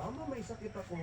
Mama, may sakit ako.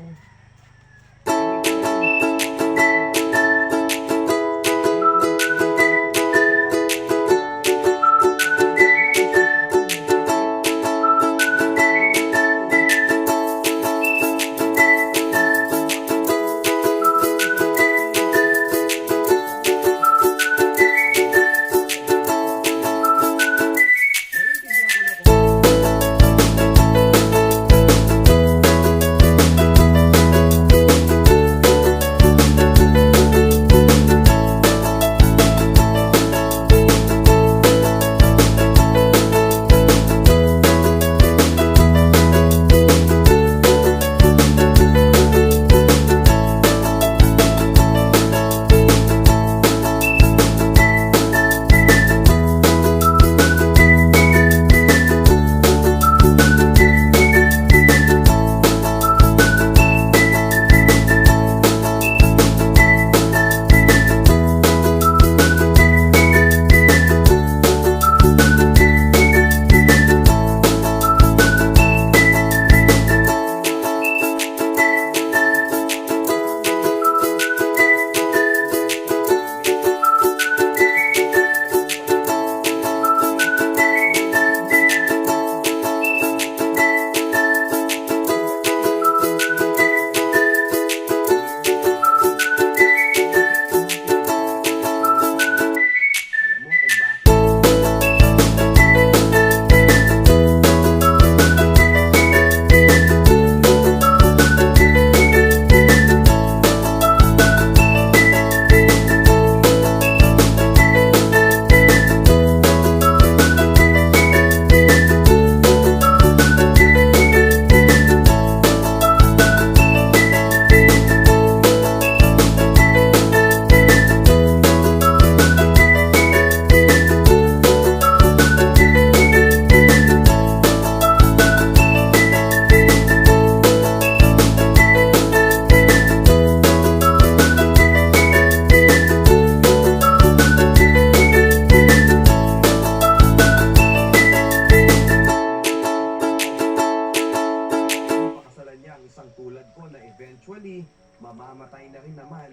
Eventually, mamamatay na rin naman.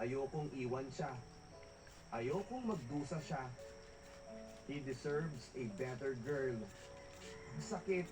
Ayokong iwan siya. Ayokong magdusa siya. He deserves a better girl. Sakit.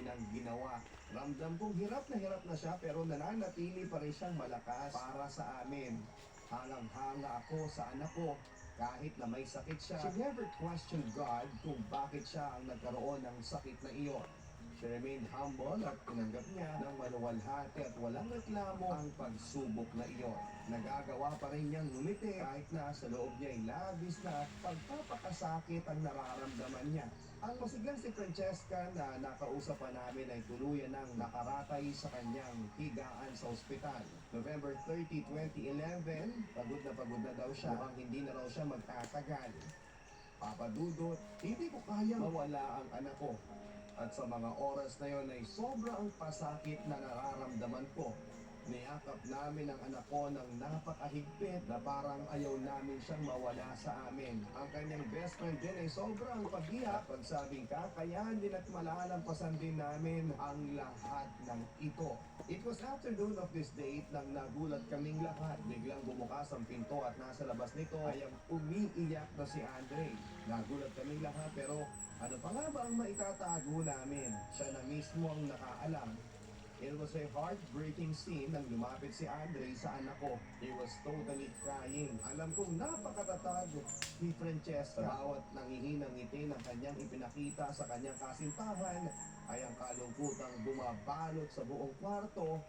nang ginawa. Ramdam kong hirap na siya pero nananatili pa rin siyang malakas para sa amin. Hangang-hanga ako sa anak ko kahit na may sakit siya. She never questioned God kung bakit siya ang nagkaroon ng sakit na iyon. She remained humble at tinanggap niya ng maluwalhati at walang reklamo ang pagsubok na iyon. Nagagawa pa rin niyang ngumiti kahit na sa loob niya ay labis na pagpapakasakit ang nararamdaman niya. Ang masiglang si Francesca na nakausap pa namin ay tuluyan ng nakaratay sa kanyang higaan sa ospital. November 30, 2011, pagod na daw siya. Mukhang hindi na raw siya magtatagal. Papadudot, hindi ko kaya mawala ang anak ko. At sa mga oras na yon ay sobrang pasakit na nararamdaman ko. Niyakap namin ang anak ko ng napakahigpit na parang ayaw namin siyang mawala sa amin. Ang kanyang best friend din ay sobrang pag-iyak. Pagsabing kakayanin at malalampasan din namin ang lahat ng ito. It was afternoon of this date nang nagulat kaming lahat. Biglang bumukas ang pinto at nasa labas nito ay ang umiiyak na si Andre. Nagulat kaming lahat pero ano pa nga ba ang maitatago namin? Siya na mismo ang nakaalam. It was a heartbreaking scene nang lumapit si Andre sa anak ko. He was totally crying. Alam kong napakatatag ni Francesca. Sa bawat nangihinang ngiti ng kanyang ipinakita sa kanyang kasintahan ay ang kalungkutang bumabalot sa buong kwarto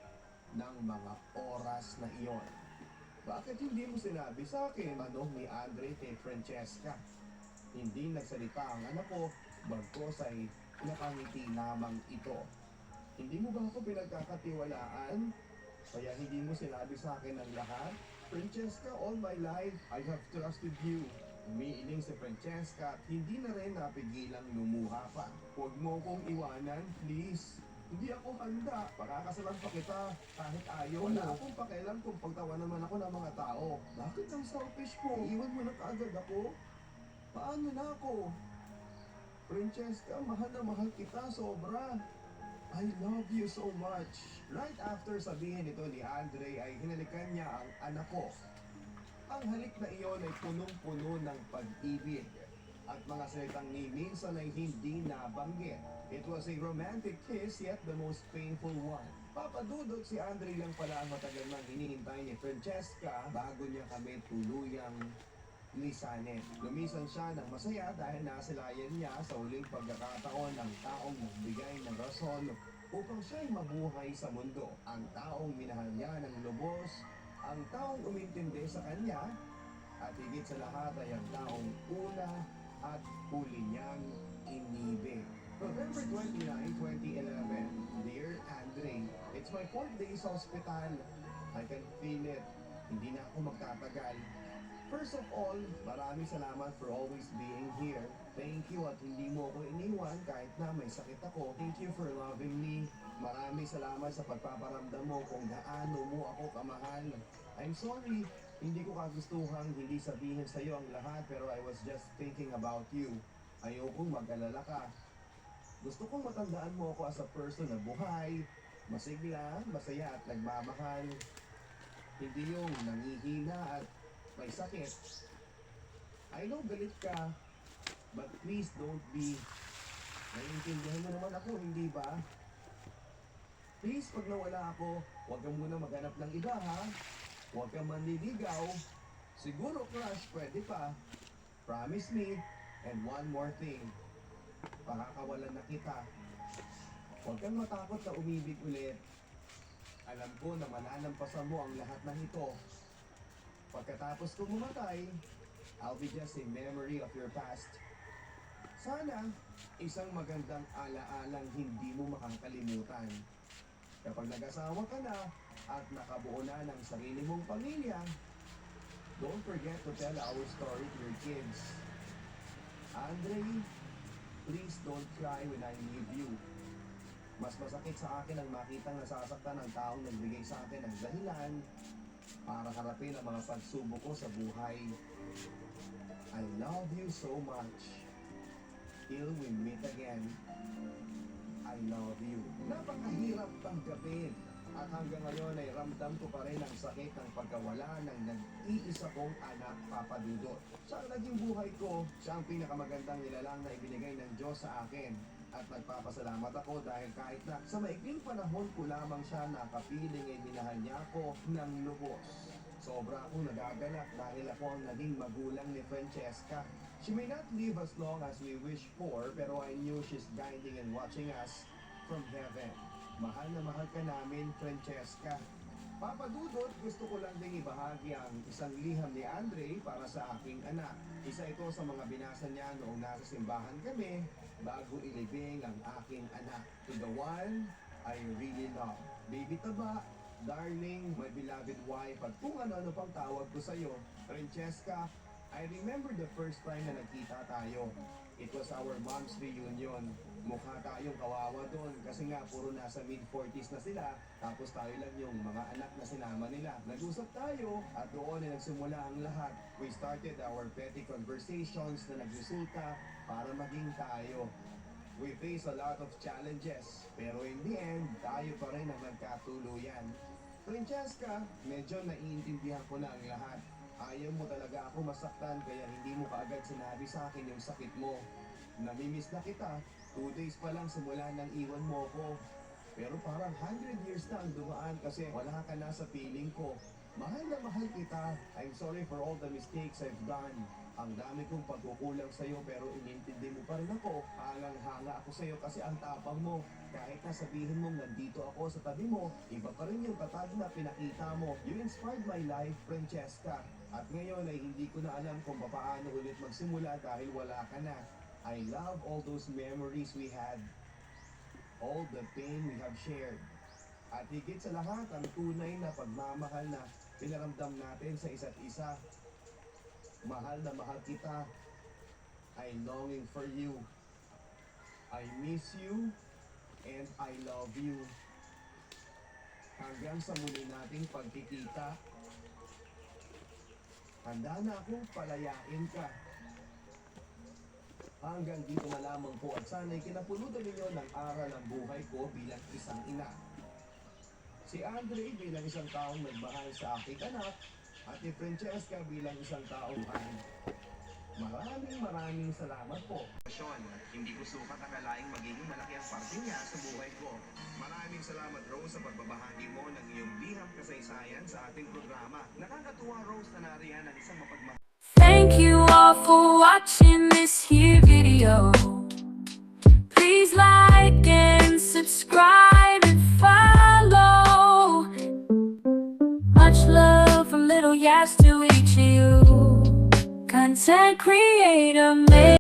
ng mga oras na iyon. Bakit hindi mo sinabi sa akin? Tanong ni Andre kay Francesca. Hindi nagsalita ang anak ko, bagkos ay nakangiti lamang ito. Hindi mo ba ako pinagkakatiwalaan? Kaya hindi mo sinabi sa akin ang lahat? Francesca, all my life, I have trusted you. Umiiling si Francesca at hindi na rin napigilang lumuha pa. Huwag mo kong iwanan, please. Hindi ako handa. Pakakasalan pa kita kahit ayaw mo. Wala akong pakialam kung pagtawa naman ako ng mga tao. Bakit ang selfish mo? Iwan mo na kaagad ako? Paano na ako? Francesca, mahal na mahal kita sobra. I love you so much. Right after sabihin ito ni Andre ay hinalikan niya ang anak ko. Ang halik na iyon ay punong-puno ng pag-ibig at mga salitang ni minsan ay hindi nabanggit. It was a romantic kiss yet the most painful one. Papadudot si Andre lang pala ang matagal nang hinihintay ni Francesca bago niya kami tuluyang lisanin. Lumisan siya ng masaya dahil nasilayan niya sa huling pagkakataon ng taong nagbigay ng rason upang siya'y mabuhay sa mundo. Ang taong minahal niya ng lubos, ang taong umintindi sa kanya, at higit sa lahat ay ang taong una at huli niyang inibig. November 29, 2011. Dear Andre, it's my 4th day sa ospital. I can feel it. Hindi na ako magtatagal. First of all, maraming salamat for always being here. Thank you at hindi mo ako iniwan kahit na may sakit ako. Thank you for loving me. Maraming salamat sa pagpaparamdam mo kung gaano mo ako kamahal. I'm sorry, hindi ko kagustuhang hindi sabihin sa iyo ang lahat pero I was just thinking about you. Ayokong mag-alala ka. Gusto kong matandaan mo ako as a person na buhay, masigla, masaya at nagmamahal. Hindi yung nangihina at may sakit. I know galit ka, but please don't be. Naiintindihan mo naman ako, hindi ba? Please, pag nawala ako, huwag kang muna maghanap ng iba, ha? Huwag kang manliligaw. Siguro crush, pwede pa. Promise me. And one more thing. Pakakawalan na kita. Huwag kang matakot na umibig ulit. Alam ko na malalampasan mo ang lahat ng ito. Pagkatapos kong mamatay, I'll be just a memory of your past. Sana, isang magandang alaalang hindi mo makakalimutan. Kapag nag-asawa ka na at nakabuo na ng sarili mong pamilya, don't forget to tell our story to your kids. Andre, please don't cry when I leave you. Mas masakit sa akin ang makitang nasasaktan ng taong nagbigay sa akin ng dahilan para harapin ang mga pagsubok ko sa buhay. I love you so much. Till we meet again, I love you. Napakahirap tanggapin. At hanggang ngayon ay ramdam ko pa rin ang sakit ng pagkawala ng nag-iisa kong anak, Papa Dudut. Siya ang naging buhay ko. Siya ang pinakamagandang nilalang na ibinigay ng Diyos sa akin. At nagpapasalamat ako dahil kahit na sa maikling panahon ko lamang siya nakapiling ay minahal niya ako ng lubos. Sobra akong nagagalak dahil ako ang naging magulang ni Francesca. She may not live as long as we wish for, pero I knew she's guiding and watching us from heaven. Mahal na mahal ka namin, Francesca. Papa Dudut, gusto ko lang ding ibahagi ang isang liham ni Andre para sa aking anak. Isa ito sa mga binasa niya noong nasa simbahan kami bago ilibing ang aking anak. To the one I really love. Baby Taba, darling, my beloved wife, at kung ano-ano pang tawag ko sa'yo, Francesca, I remember the first time na nagkita tayo. It was our mom's reunion. Mukha tayong kawawa doon kasi nga puro nasa mid-40s na sila, tapos tayo lang yung mga anak na sinama nila. Nag-usap tayo at doon ay nagsimula ang lahat. We started our petty conversations na nagresulta para maging tayo. We face a lot of challenges, pero in the end, tayo pa rin ang nagkatuluyan. Francesca, medyo naiintindihan ko na ang lahat. Ayaw mo talaga ako masaktan kaya hindi mo kaagad sinabi sa akin yung sakit mo. Namimiss na kita, 2 days pa lang simula nang iwan mo ko. Pero parang 100 years na ang dumaan kasi wala ka na sa piling ko. Mahal na mahal kita. I'm sorry for all the mistakes I've done. Ang dami kong pagkukulang sa'yo pero inintindi mo pa rin ako. Hangang-hanga ako sa'yo kasi ang tapang mo. Kahit na sabihin mong nandito ako sa tabi mo, iba pa rin yung tatag na pinakita mo. You inspired my life, Francesca. At ngayon ay hindi ko na alam kung paano ulit magsimula dahil wala ka na. I love all those memories we had. All the pain we have shared. At higit sa lahat, ang tunay na pagmamahal na pinaramdam natin sa isa't isa. Mahal na mahal kita. I'm longing for you. I miss you. And I love you. Hanggang sa muli nating pagkikita, handa na akong palayain ka. Hanggang dito na lamang po at sana'y kinapulutan ninyo ng aral ang buhay ko bilang isang ina. Si Andre bilang isang taong nagmahal sa aking anak at si Francesca bilang isang taong maraming salamat po. Hindi ko sukat akalaing magiging malaki ang parte niya sa buhay ko. Maraming salamat, Rose, sa pagbabahagi mo ng iyong liham kasaysayan sa ating programa. Nakakatuwa, Rose, na nariyan ang isang mapagmahal. Thank you all for watching this here video. Please like and subscribe and follow. Much love from Little Yas to each of you. Content creator.